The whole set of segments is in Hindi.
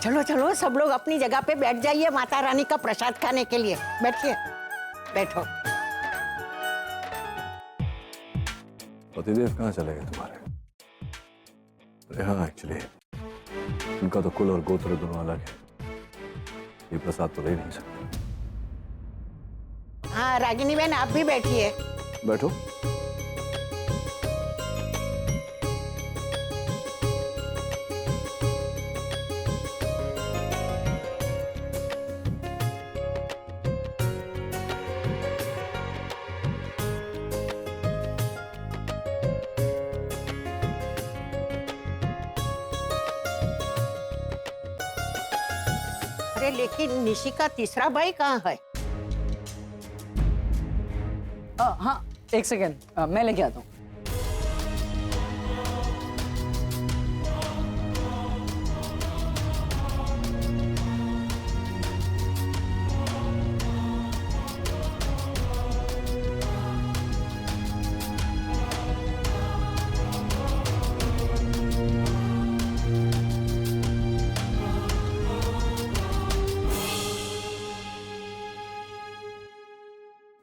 चलो चलो सब लोग अपनी जगह पे बैठ जाइए माता रानी का प्रसाद खाने के लिए। बैठिए, बैठो। पतिदेव कहाँ चले गए तुम्हारे? अरे हाँ, एक्चुअली इनका तो कुल और गोत्र दोनों अलग है, ये प्रसाद तो ले नहीं सकते। हाँ रागिनी बहन, आप भी बैठिए। बैठो। अरे लेकिन निशी का तीसरा भाई कहाँ है? हाँ, एक सेकेंड, मैं लेके आता हूँ।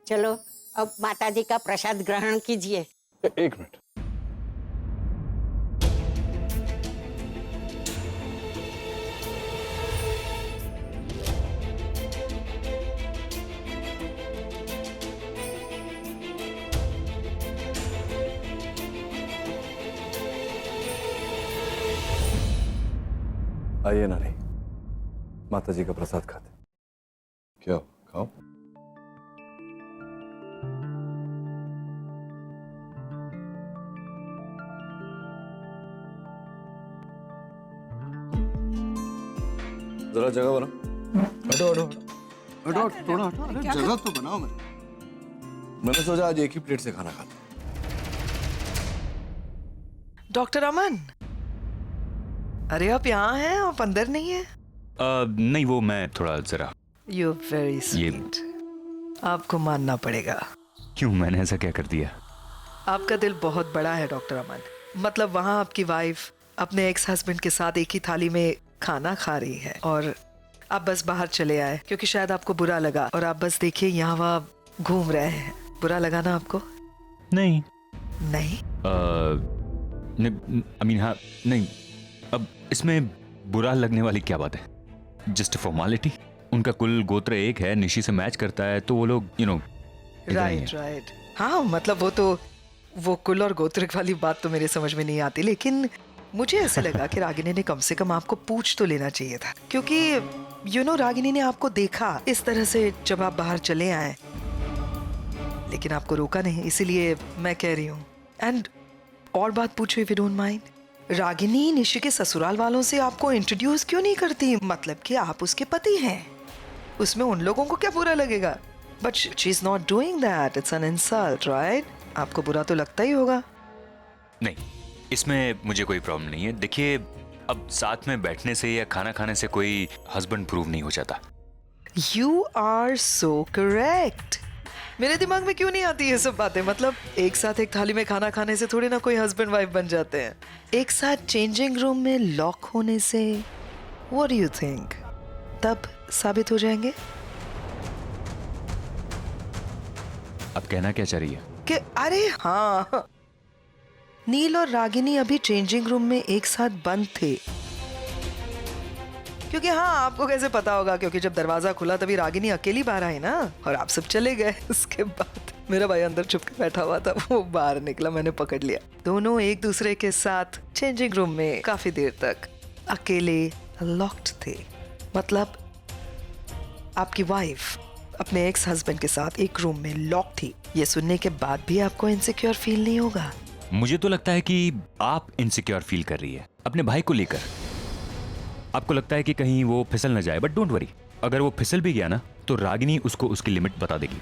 चलो अब माताजी का प्रसाद ग्रहण कीजिए। एक मिनट। आइए ना, नहीं माताजी का प्रसाद खाते। क्या खाओ। जरा जगह बना। हटो हटो हटो, थोड़ा हटो। अरे जगह तो बनाओ। मैंने सोचा आज एक ही प्लेट से खाना खाता। डॉक्टर अमन, अरे आप यहाँ हैं, आप अंदर नहीं है? नहीं, वो मैं थोड़ा जरा। You very sweet. आपको मानना पड़ेगा। क्यों, मैंने ऐसा क्या कर दिया? आपका दिल बहुत बड़ा है डॉक्टर अमन। मतलब वहाँ आपकी वाइफ अपने एक्स हस्बैंड के साथ एक ही थाली में खाना खा रही है और आप बस बाहर चले आए क्योंकि शायद आपको बुरा लगा, और आप बस देखिए यहाँ वहाँ घूम रहे हैं। बुरा लगा ना आपको? नहीं नहीं। आई मीन हाँ, नहीं। अब इसमें बुरा लगने वाली क्या बात है? Just formality. उनका कुल गोत्र एक है, निशी से मैच करता है, तो वो लोग राइट राइट। हाँ मतलब वो कुल और गोत्र वाली बात तो मेरे समझ में नहीं आती, लेकिन मुझे ऐसा लगा कि रागिनी ने कम से कम आपको पूछ तो लेना चाहिए था, क्योंकि रागिनी ने आपको देखा इस तरह से जब आप बाहर चले आए, लेकिन आपको रोका नहीं, इसीलिए मैं कह रही हूँ। एंड और बात पूछो if you don't mind, Ragini Nishi के ससुराल वालों से आपको इंट्रोड्यूस क्यों नहीं करती? मतलब कि आप उसके पति हैं, उसमें उन लोगों को क्या बुरा लगेगा? But she is not doing that, it's an insult, right? आपको बुरा तो लगता ही होगा। नहीं, इसमें मुझे कोई प्रॉब्लम नहीं है। देखिए, अब साथ में बैठने से या खाना खाने से कोई हस्बैंड प्रूव नहीं हो जाता। You are so correct. मेरे दिमाग में क्यों नहीं आती ये सब बातें? मतलब एक साथ एक थाली में खाना खाने से थोड़ी ना कोई हस्बैंड वाइफ बन जाते हैं। एक साथ चेंजिंग रूम में लॉक होने से व्हाट डू यू थिंक तब साबित हो जाएंगे? अब कहना क्या चाह रही है? कि अरे हाँ, नील और रागिनी अभी चेंजिंग रूम में एक साथ बंद थे। क्योंकि हाँ, आपको कैसे पता होगा? क्योंकि जब दरवाजा खुला तभी रागिनी अकेली बाहर आई ना, और आप सब चले गए। उसके बाद मेरा भाई अंदर छुप के बैठा हुआ था, वो बाहर निकला, मैंने पकड़ लिया। दोनों एक दूसरे के साथ चेंजिंग रूम में काफी देर तक अकेले लॉक्ड थे। मतलब आपकी वाइफ अपने एक्स हस्बैंड के साथ एक रूम में लॉक थी। ये सुनने के बाद भी आपको इनसिक्योर फील नहीं होगा? मुझे तो लगता है कि आप इनसिक्योर फील कर रही है अपने भाई को लेकर। आपको लगता है कि कहीं वो फिसल न जाए, बट डोंट वरी, अगर वो फिसल भी गया ना तो रागिनी उसको उसकी लिमिट बता देगी।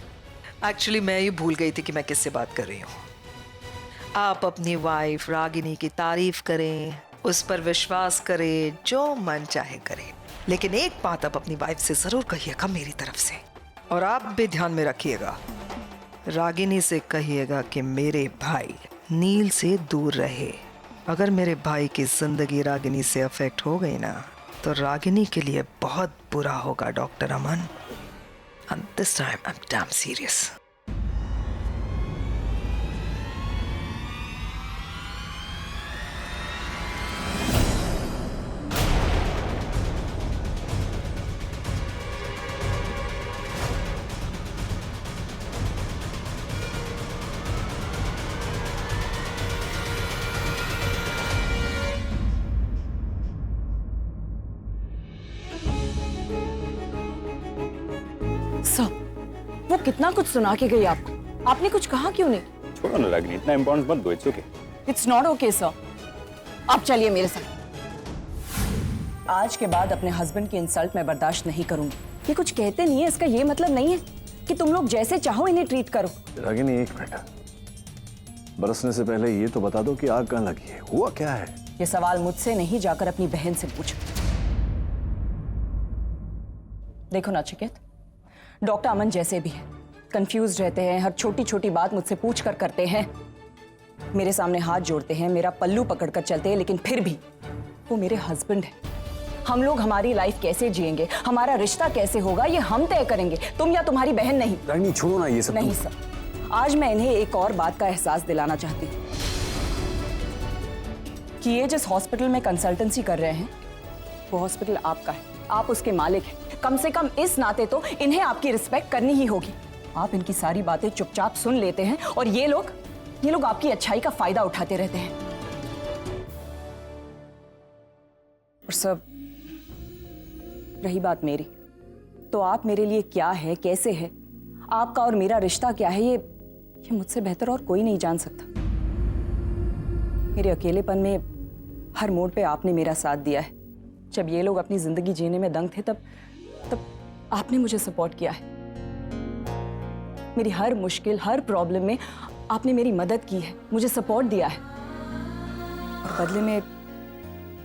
एक्चुअली मैं ही भूल गई थी कि मैं किससे बात कर रही हूँ। आप अपनी वाइफ रागिनी की तारीफ करें, उस पर विश्वास करें, जो मन चाहे करें, लेकिन एक बात आप अपनी वाइफ से जरूर कहिएगा मेरी तरफ से, और आप भी ध्यान में रखिएगा, रागिनी से कहिएगा कि मेरे भाई नील से दूर रहे। अगर मेरे भाई की जिंदगी रागिनी से अफेक्ट हो गई ना तो रागिनी के लिए बहुत बुरा होगा doctor Aman. And this time I'm damn serious. Sir, वो कितना कुछ सुना के गई आपको, आपने कुछ कहा क्यों नहीं? छोड़ो ना रागिनी, इतना इम्पोर्टेंस मत दो, it's okay. It's not okay sir, आप चलिए मेरे साथ। आज के बाद अपने हस्बैंड की इंसल्ट मैं बर्दाश्त नहीं करूंगी। ये कुछ कहते नहीं है, इसका ये मतलब नहीं है कि तुम लोग जैसे चाहो इन्हें ट्रीट करो। रागिनी एक मिनट, बरसने से पहले ये तो बता दो कि आग कहाँ लगी है, हुआ क्या है? ये सवाल मुझसे नहीं, जाकर अपनी बहन से पूछो। देखो नचिकेत, डॉक्टर अमन जैसे भी है, कंफ्यूज रहते हैं, हर छोटी छोटी बात मुझसे पूछ कर करते हैं, मेरे सामने हाथ जोड़ते हैं, मेरा पल्लू पकड़कर चलते हैं, लेकिन फिर भी वो मेरे हस्बैंड है। हम लोग हमारी लाइफ कैसे जिएंगे, हमारा रिश्ता कैसे होगा, ये हम तय करेंगे, तुम या तुम्हारी बहन नहीं। रागिनी छोड़ो ना ये सब। नहीं सर, आज मैं इन्हें एक और बात का एहसास दिलाना चाहती हूँ कि ये जिस हॉस्पिटल में कंसल्टेंसी कर रहे हैं वो हॉस्पिटल आपका है, आप उसके मालिक हैं। कम से कम इस नाते तो इन्हें आपकी रिस्पेक्ट करनी ही होगी। आप इनकी सारी बातें चुपचाप सुन लेते हैं और ये लोग आपकी अच्छाई का फायदा उठाते रहते हैं। और सब रही बात मेरी, तो आप मेरे लिए क्या है, कैसे है, आपका और मेरा रिश्ता क्या है, ये मुझसे बेहतर और कोई नहीं जान सकता। मेरे अकेलेपन में हर मोड़ पे आपने मेरा साथ दिया है। जब ये लोग अपनी जिंदगी जीने में दंग थे, तब आपने मुझे सपोर्ट किया है। मेरी हर मुश्किल, हर प्रॉब्लम में आपने मेरी मदद की है, मुझे सपोर्ट दिया है। और बदले में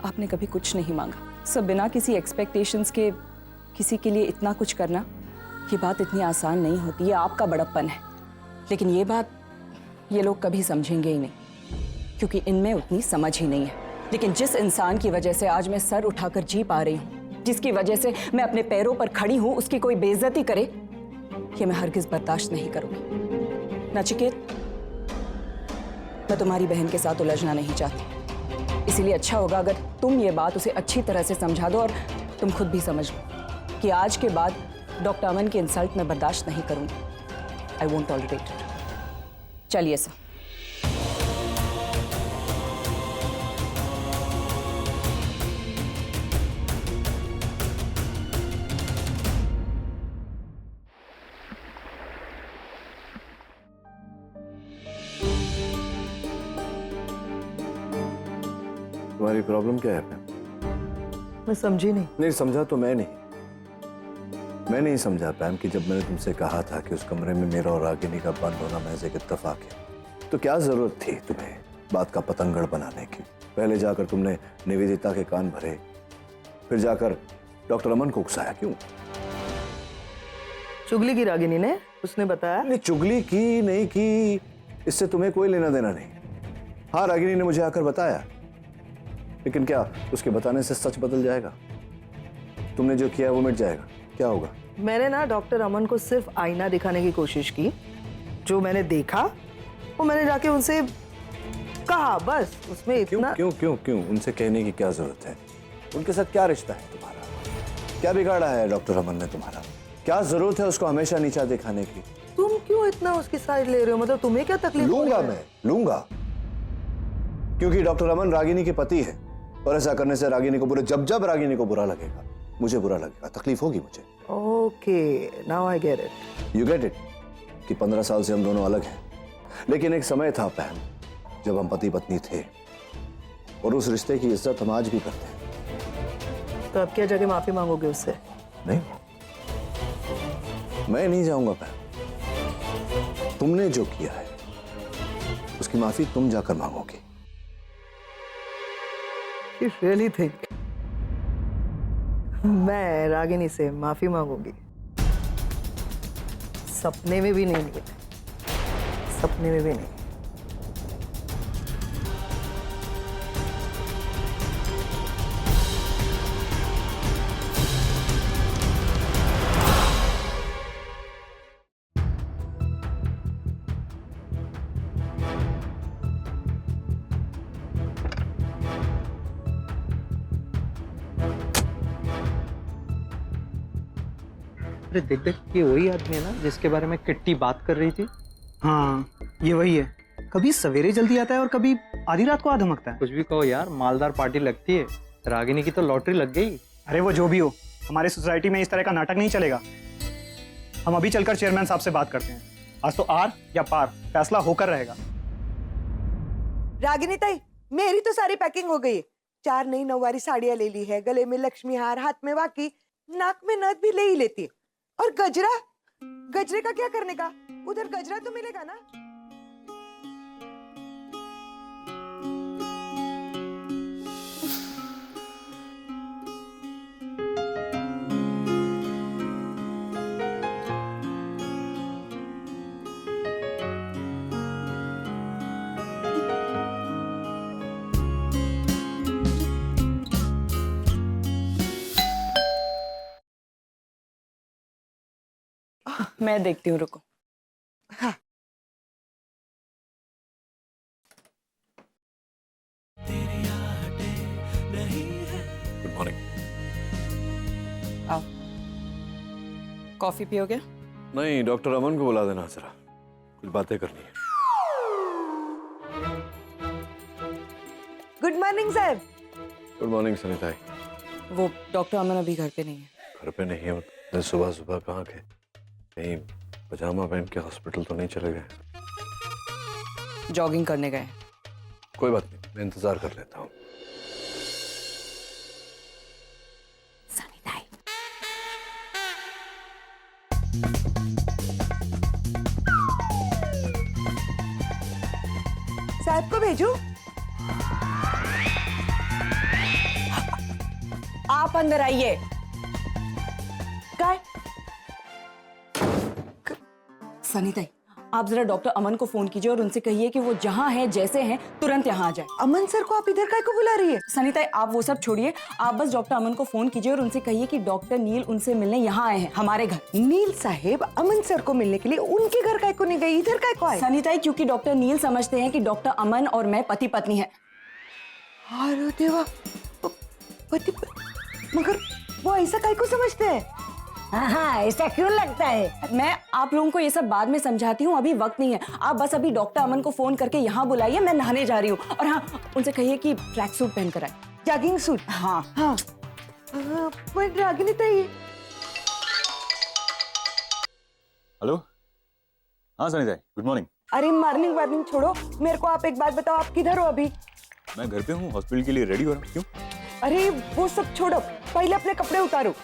आपने कभी कुछ नहीं मांगा। सब बिना किसी एक्सपेक्टेशंस के किसी के लिए इतना कुछ करना, ये बात इतनी आसान नहीं होती, ये आपका बड़प्पन है। लेकिन ये बात ये लोग कभी समझेंगे ही नहीं, क्योंकि इनमें उतनी समझ ही नहीं है। लेकिन जिस इंसान की वजह से आज मैं सर उठाकर जी पा रही हूँ, जिसकी वजह से मैं अपने पैरों पर खड़ी हूँ, उसकी कोई बेइज्जती करे, ये मैं हरगिज बर्दाश्त नहीं करूंगी। नचिकेत, मैं तुम्हारी बहन के साथ उलझना नहीं चाहती, इसलिए अच्छा होगा अगर तुम ये बात उसे अच्छी तरह से समझा दो और तुम खुद भी समझ लो कि आज के बाद डॉक्टर अमन की इंसल्ट मैं बर्दाश्त नहीं करूंगी। I won't tolerate it. चलिए सर। तुम्हारी प्रॉब्लम क्या है? मैं समझी नहीं। नहीं समझा तो मैं नहीं समझा पैम कि जब मैंने तुमसे कहा था कि उस कमरे में मेरा और रागिनी का बंद होना महज एक इत्तेफाक है, तो क्या जरूरत थी तुम्हें बात का पतंगड़ बनाने की? पहले जाकर तुमने निवेदिता के कान भरे, फिर जाकर डॉक्टर अमन को उकसाया, क्यों? चुगली की रागिनी ने, उसने बताया। नहीं, चुगली की नहीं की, इससे तुम्हें कोई लेना देना नहीं। हाँ, रागिनी ने मुझे आकर बताया, लेकिन क्या उसके बताने से सच बदल जाएगा? तुमने जो किया वो मिट जाएगा? क्या होगा? मैंने ना डॉक्टर अमन को सिर्फ आईना दिखाने की कोशिश की। जो मैंने देखा वो मैंने जाके उनसे कहा, बस। उसमें इतना क्यों उनसे कहने की क्या जरूरत है? उनके साथ क्या रिश्ता है तुम्हारा? क्या बिगाड़ा है डॉक्टर अमन ने तुम्हारा? क्या जरूरत है उसको हमेशा नीचा दिखाने की? तुम क्यों इतना उसकी साइड ले रहे हो? मतलब तुम्हें क्या तकलीफ? लूंगा क्योंकि डॉक्टर अमन रागिनी के पति है, और ऐसा करने से रागिनी को जब रागिनी को बुरा लगेगा, मुझे बुरा लगेगा, तकलीफ होगी मुझे। Okay, now I get it. You get it कि 15 साल से हम दोनों अलग हैं, लेकिन एक समय था पैम जब हम पति पत्नी थे, और उस रिश्ते की इज्जत हम आज भी करते हैं। तो अब क्या जाके माफी मांगोगे उससे? नहीं, मैं नहीं जाऊंगा पैम। तुमने जो किया है उसकी माफी तुम जाकर मांगोगी। You really think मैं रागिनी से माफी मांगूंगी? सपने में भी नहीं, सपने में भी नहीं। अरे देख देख, ये वही आदमी है ना जिसके बारे में किट्टी बात कर रही थी। हाँ ये वही है, कभी सवेरे जल्दी आता है और कभी आधी रात को आ धमकता है। कुछ भी कहो यार, मालदार पार्टी लगती है। रागिनी की तो लॉटरी लग गई। अरे वो जो भी हो, हमारे सोसाइटी में इस तरह का नाटक नहीं चलेगा। हम अभी चलकर चेयरमैन साहब से बात करते हैं। आज तो आर या पार फैसला होकर रहेगा। रागिनी ताई, मेरी तो सारी पैकिंग हो गई है। 4 नई नौवारी साड़ियां ले ली है, गले में लक्ष्मी हार, हाथ में वाकी, नाक में नथ भी ले ही लेती है। और गजरा, गजरे का क्या करने का? उधर गजरा तो मिलेगा ना। मैं देखती हूँ, रुको। हाँ। Good morning. आओ, कॉफी पियोगे? नहीं, डॉक्टर अमन को बुला देना जरा, कुछ बातें करनी है। गुड मॉर्निंग साहब। Good morning Sanita. वो डॉक्टर अमन अभी घर पे नहीं है। घर पे नहीं है? तो सुबह सुबह कहाँ के? कहीं पजामा पहन के हॉस्पिटल तो नहीं चले गए? जॉगिंग करने गए। कोई बात नहीं, मैं इंतजार कर लेता हूँ। साहब को भेजू? आप अंदर आइए। काय? सनीता, आप जरा डॉक्टर अमन को फोन कीजिए और उनसे कहिए कि वो जहाँ है, जैसे हैं, तुरंत यहाँ आ जाए। अमन सर को आप इधर काय को बुला रही है? सनीता, आप वो सब छोड़िए, आप बस डॉक्टर अमन को फोन कीजिए और उनसे कहिए कि डॉक्टर नील उनसे मिलने यहाँ आए हैं, हमारे घर। नील साहेब अमन सर को मिलने के लिए उनके घर काय को नहीं गई, इधर काय को आए? सनीता, क्योंकि डॉक्टर नील समझते हैं कि डॉक्टर अमन और मैं पति पत्नी है। अरे देवा, मगर वो ऐसा काय को समझते हैं? हाँ, ऐसा क्यों लगता है? मैं आप लोगों को ये सब बाद में समझाती हूँ, अभी वक्त नहीं है। आप बस अभी डॉक्टर अमन को फोन करके यहाँ बुलाइए, मैं नहाने जा रही हूँ। और हाँ, उनसे कहिए कि ट्रैक सूट पहन कर आए। Jogging suit? हाँ हाँ। पर रागिनी ताई। हेलो, हाँ सनी भाई, गुड मॉर्निंग। अरे मॉर्निंग वार्निंग छोड़ो, मेरे को आप एक बात बताओ, आप किधर हो अभी? मैं घर पे हूँ, हॉस्पिटल के लिए रेडी हो रहा हूँ। क्यों? अरे वो सब छोड़ो, पहले अपने कपड़े उतारो।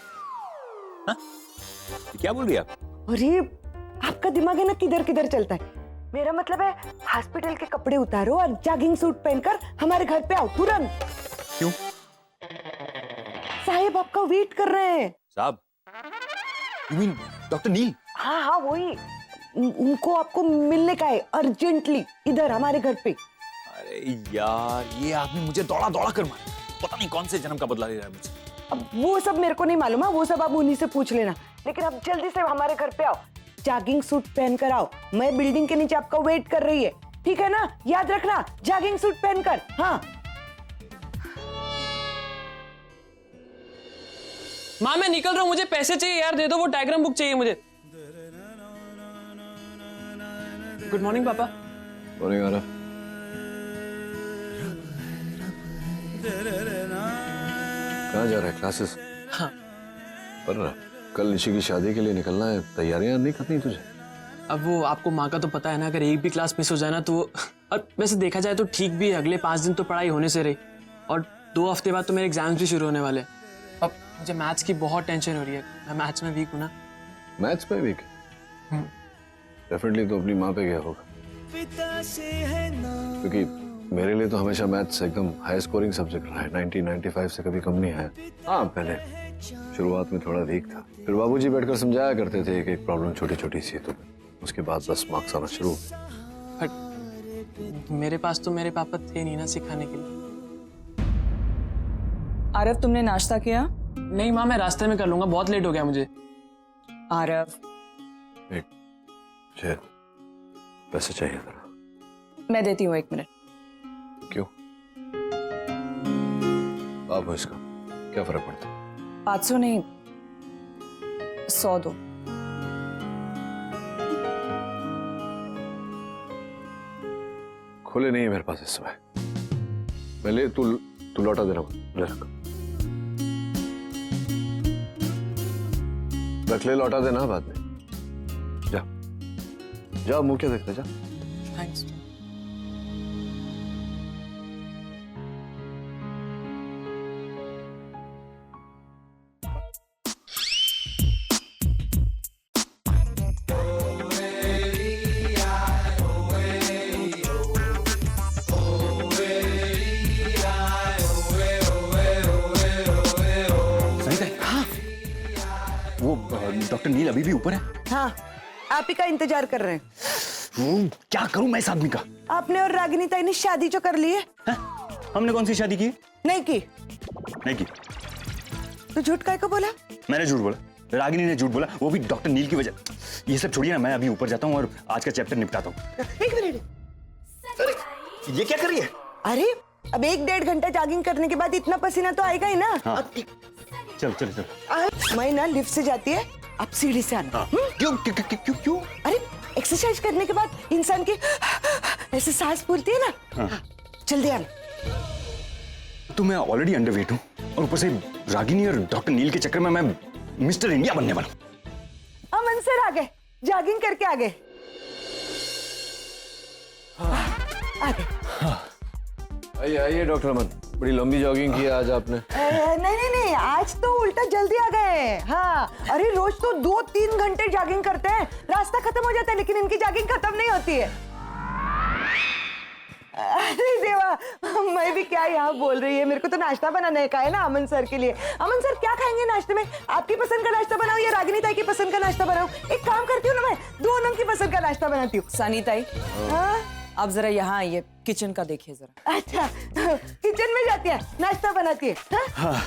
हाँ? क्या बोल रही आप? अरे आपका दिमाग है ना किधर किधर चलता है। मेरा मतलब है हॉस्पिटल के कपड़े उतारो और जॉगिंग सूट पहनकर हमारे घर पे आओ तुरंत। क्यों? साहब आपका वेट कर रहे हैं। साहब? You mean डॉक्टर नील? हाँ हाँ वही, उनको आपको मिलने का है अर्जेंटली, इधर हमारे घर पे। अरे यार, ये आदमी मुझे दौड़ा दौड़ा कर मारा, पता नहीं कौन से जन्म का बदला ले रहा है मुझसे। अब वो सब मेरे को नहीं मालूम है, वो सब आप उन्हीं से पूछ लेना, लेकिन अब जल्दी से हमारे घर पे आओ, जॉगिंग सूट पहन कर आओ। मैं बिल्डिंग के नीचे आपका वेट कर रही है, ठीक है ना? याद रखना, जॉगिंग सूट पहनकर। हाँ माँ मैं निकल रहा हूँ, मुझे पैसे चाहिए यार, दे दो, वो डायग्राम बुक चाहिए मुझे। गुड मॉर्निंग पापा। मॉर्निंग आरा। कहाँ जा रहा है? क्लासेस? हाँ। पर कल निशी की शादी के लिए निकलना है, तैयारियां नहीं करनी तुझे? अब वो आपको माँ का तो पता है ना, अगर एक भी क्लास मिस हो जाए ना तो और वैसे देखा जाए तो ठीक भी है, अगले 5 दिन तो पढ़ाई होने से रही और 2 हफ्ते बाद तो मेरे एग्जाम्स भी शुरू होने वाले। अब मुझे मैथ्स की बहुत टेंशन हो रही है, मैं मैथ्स में वीक हूँ ना। मैथ्स में वीक? डेफिनेटली तो अपनी माँ पे गया होगा, क्योंकि मेरे लिए तो हमेशा मैथ्स एकदम हाई स्कोरिंग सब्जेक्ट रहा है। 90-95 से कभी कम नहीं आया। हाँ, पहले शुरुआत में थोड़ा वीक था, फिर बाबूजी बैठकर समझाया करते थे एक प्रॉब्लम छोटी छोटी सी, तो उसके बाद 10 मार्क्स आना शुरू। बट मेरे पास तो मेरे पापा थे नहीं ना सिखाने के लिए। आरव, तुमने नाश्ता किया? नहीं माँ, मैं रास्ते में कर लूंगा, बहुत लेट हो गया मुझे। आरव, मुझे पैसे चाहिए था। मैं देती हूँ, 1 मिनट। क्यों? आप हो इसका क्या फर्क पड़ता? 500 नहीं, 100 दो। खुले नहीं है मेरे पास इस समय। मैं ले, तू लौटा देना, ले रख ले, लौटा देना बाद में। जा मुंह क्या देख रहे, जा। थैंक्स। वो डॉक्टर नील अभी भी ऊपर है? हाँ, आप ही का इंतजार कर रहे हैं। क्या करूं मैं इस आदमी का? आपने और रागिनी ताई ने शादी जो कर ली है? हमने कौन सी शादी की? नहीं की। नहीं की। तो झूठ काहे को बोला? मैंने झूठ बोला, रागिनी ने झूठ बोला, वो भी डॉक्टर नील की वजह। ये सब छोड़िए ना, मैं अभी ऊपर जाता हूँ और आज का चैप्टर निपटाता हूँ। एक मिनट। अरे ये क्या कर रही है? अरे अब 1-1.5 घंटा जॉगिंग करने के बाद इतना पसीना तो आएगा ही ना। हाँ। चल चल चल। मैं ना लिफ्ट से जाती है, आप सीढ़ी से आना। क्यों क्यों क्यों क्यों क्यों? अरे एक्सरसाइज करने के बाद इंसान की ऐसे सांस फूलती है ना। जल्दी आना। तो मैं ऑलरेडी अंडरवेट हूँ और ऊपर से रागिनी और डॉक्टर नील के चक्कर में मैं मिस्टर इंडिया बनने वाला हूँ। अमन सर आ गए, जॉगिंग करके आ गए। आ गए। आइए आइए डॉक्टर अमन, बड़ी लंबी जॉगिंग की आज आपने। नहीं, आज तो उल्टा जल्दी आ गए। हाँ, अरे रोज तो 2-3 घंटे जॉगिंग करते हैं, रास्ता खत्म हो जाता है, लेकिन इनकी जॉगिंग खत्म नहीं होती है। अरे देवा, मैं भी क्या यहाँ बोल रही है। मेरे को तो नाश्ता बनाने का है ना अमन सर के लिए। अमन सर क्या खाएंगे नाश्ते में? आपकी पसंद का नाश्ता बनाऊं या रागिनी ताई की पसंद का नाश्ता बनाऊं? एक काम करती हूँ ना, मैं दोनों की पसंद का नाश्ता बनाती हूँ। सनी ताई, हाँ? आप जरा यहाँ आइए, किचन का देखिए जरा। अच्छा, किचन में जाती है, नाश्ता बनाती है। हाँ?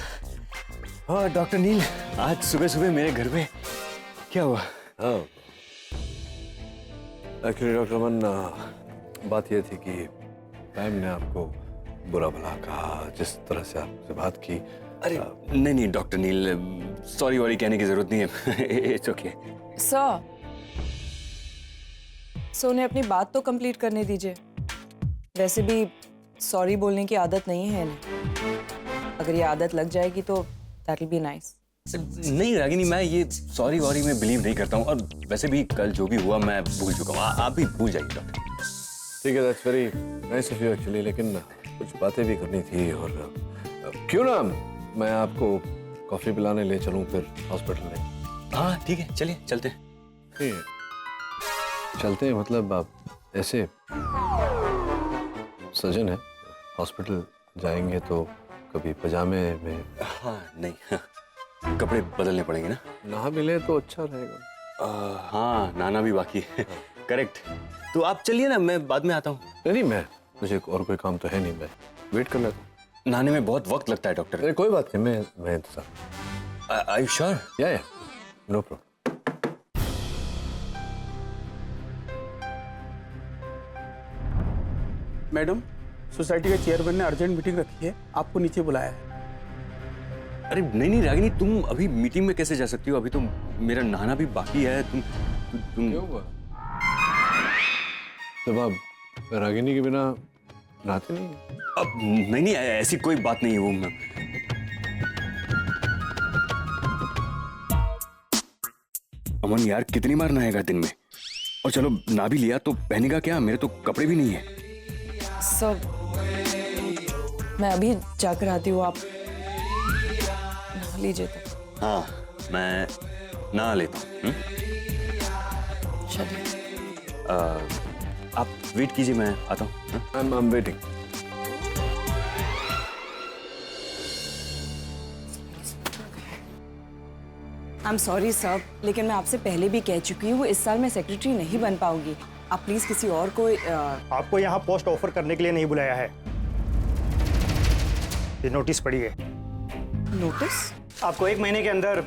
हाँ डॉक्टर नील, आज सुबह सुबह मेरे घर पे क्या हुआ? हाँ एक्चुअली डॉक्टर अमन, बात यह थी कि मैम ने आपको बुरा भला कहा, जिस तरह से आपसे बात की। अरे नहीं डॉक्टर नील, सॉरी वॉरी कहने की जरूरत नहीं है। It's okay. सो उन्हें अपनी बात तो कंप्लीट करने दीजिए। वैसे भी सॉरी बोलने की आदत नहीं है इन्हें। अगर ये आदत लग जाएगी तो दैट विल बी नाइस। नहीं रागिनी, मैं ये सॉरी वॉरी में बिलीव नहीं करता हूँ, और वैसे भी कल जो भी हुआ मैं भूल चुका हूँ। आप भी भूल जाइए डॉक्टर। ठीक है, that's very nice of you actually, लेकिन कुछ बातें भी करनी थी। और क्यों ना मैं आपको कॉफी पिलाने ले चलूं फिर हॉस्पिटल में? हाँ ठीक है, चलिए चलते हैं। ठीक है, चलते हैं। मतलब आप ऐसे सजन है, हॉस्पिटल जाएंगे तो कभी पजामे में। हाँ नहीं, हाँ, कपड़े बदलने पड़ेंगे ना। नहा मिले तो अच्छा रहेगा। हाँ नहाना भी बाकी है। करेक्ट। तो आप चलिए ना, मैं बाद में आता हूँ। नहीं, मुझे और कोई काम तो है नहीं, मैं वेट कर लेता हूँ। नहाने में बहुत वक्त लगता है डॉक्टर। अरे कोई बात नहीं, मैं इंतजार। Are you sure? या नो प्रॉब्लम। मैडम, सोसाइटी के चेयरमैन ने अर्जेंट मीटिंग रखी है, आपको नीचे बुलाया है। अरे नहीं रागिनी, तुम अभी मीटिंग में कैसे जा सकती हो? अभी तो मेरा नहाना भी बाकी है। तुम क्यों हुआ? जब आप रागिनी के बिना नहाते नहीं? अब नहीं ऐसी कोई बात नहीं है। वो मैं अमन यार, कितनी बार नहाएगा दिन में? और चलो ना भी लिया तो पहनेगा क्या? मेरे तो कपड़े भी नहीं है। सब मैं अभी जाकर आती हूँ, आप नहा लीजिए तो। हाँ मैं नहा लेता हूँ। चलिए। आप वेट कीजिए, मैं आता हूँ। I am waiting. I am sorry sir, लेकिन मैं आपसे पहले भी कह चुकी हूँ, इस साल मैं सेक्रेटरी नहीं बन पाऊंगी। आप प्लीज किसी और को। आपको यहाँ पोस्ट ऑफर करने के लिए नहीं बुलाया है। ये नोटिस पढ़िए। नोटिस? आपको 1 महीने के अंदर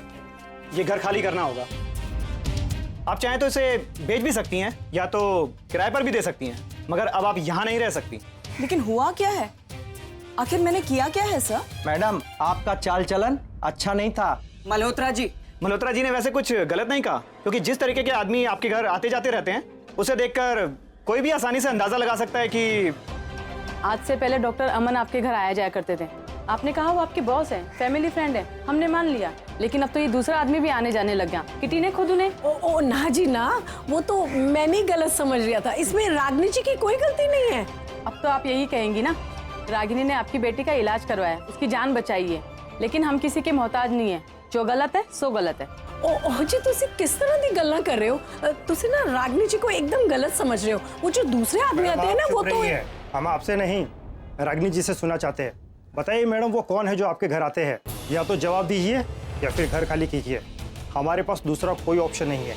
ये घर खाली करना होगा। आप चाहें तो इसे बेच भी सकती हैं या तो किराए पर भी दे सकती हैं, मगर अब आप यहाँ नहीं रह सकती। लेकिन हुआ क्या है? आखिर मैंने किया क्या है सर? मैडम, आपका चाल चलन अच्छा नहीं था। मल्होत्रा जी ने वैसे कुछ गलत नहीं कहा, क्योंकि जिस तरीके के आदमी आपके घर आते जाते रहते हैं, उसे देखकर कोई भी आसानी से अंदाजा लगा सकता है कि आज से पहले डॉक्टर अमन आपके घर आया जाया करते थे। आपने कहा वो आपके बॉस हैं, फैमिली फ्रेंड है, हमने मान लिया। लेकिन अब तो ये दूसरा आदमी भी आने जाने लग गया। किटी ने खुद उन्हें ओ ना जी ना, वो तो मैंने ही गलत समझ लिया था। इसमें रागनी जी की कोई गलती नहीं है। अब तो आप यही कहेंगी ना, रागिनी ने आपकी बेटी का इलाज करवाया, उसकी जान बचाई है। लेकिन हम किसी के मोहताज नहीं है, जो गलत है सो गलत है। ओ जी तुसी किस तरह की गल्ला कर रहे हो? तुसी ना रागनी जी को एकदम गलत समझ रहे हो। वो जो दूसरे आदमी आते हैं ना वो तो हम आपसे नहीं रागिनी जी से सुनना चाहते हैं। बताइए मैडम, वो कौन है जो आपके घर आते हैं? या तो जवाब दीजिए या फिर घर खाली कीजिए। हमारे पास दूसरा कोई ऑप्शन नहीं है।